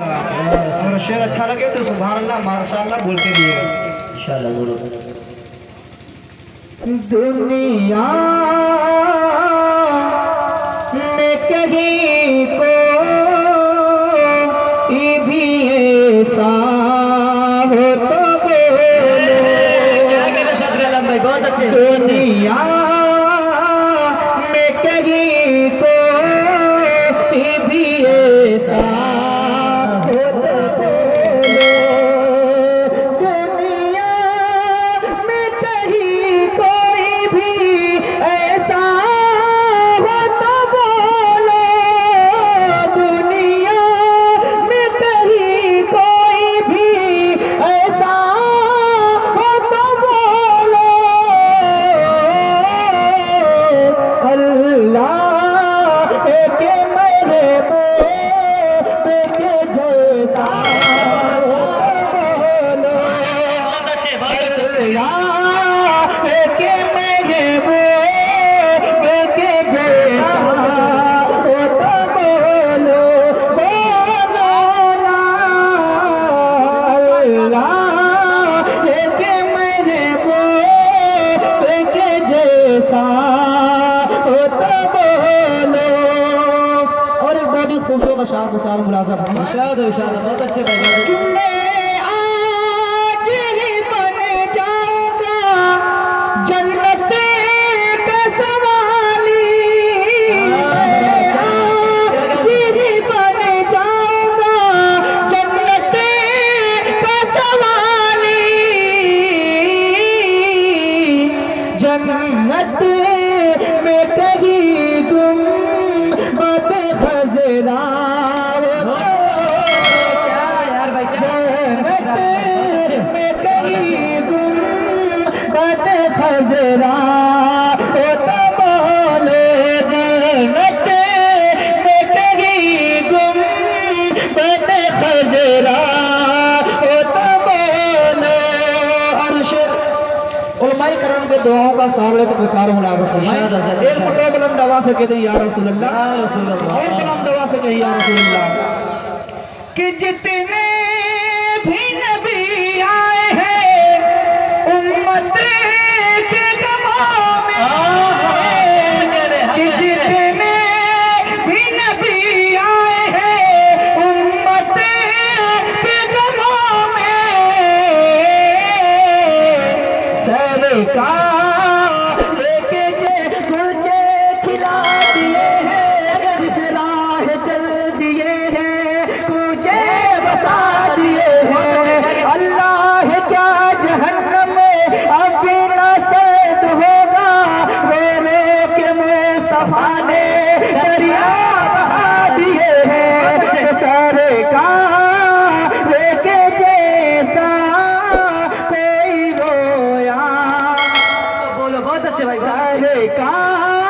अगर शेर अच्छा लगे तो सुभान अल्लाह माशाअल्लाह बोल के दिएगा इंशाल्लाह। बोलो। दुनिया में कहीं कोई भी ऐसा हो तो बोलो। बहुत अच्छे। दुनिया में कहीं कोई भी ऐसा हो तो बोलो। दुनिया में कहीं कोई भी ऐसा हो तो बोलो। दुनिया में कहीं कोई भी ऐसा हो तो बोलो। अल्लाह के महबूब के जैसा हो तो बोलो। अल्लाह के महबूब के जैसा हो तो बोलो। बोलो ना अल्लाह के महबूब के जैसा हो तो बोलो। और एक बहुत ही खूबसूरत अशार मुलाज़ा इरशाद इरशाद बहुत अच्छे भाई। मैं आज ही बन जाऊंगा जन्नत का सवाली। मैं आज ही बन जाऊंगा जन्नत का सवाली। जन्नत में कहीं गुंबद खज़रा खज़रा हो तो बोलो। जन्नत में कहीं गुंबद खज़रा हो तो बोलो। अर्श उलमाए करम के दुआओं का सावले तो प्रचार मुलाज़ा फरमाएं। एक फटो बुलंद आवाज़ से कहते हैं या रसूल अल्लाह, और बुलंद आवाज़ से कहिए या रसूल अल्लाह। कि जितने भी नबी आए हैं उम्मत के गमों में, कि जितने भी नबी आए हैं उम्मत के गमों में, सरकार लेके मुझे खिला दिए हैं, जिस राह चल दिए हैं मुझे बसा दिए हैं। अल्लाह क्या जहन्नम में अब न सैद होगा, रो रो के मुस्तफा ने दरिया बहा दिए हैं। सरकार लेके जैसा कोई रोया। बोलो बहुत अच्छे भाई। सरकार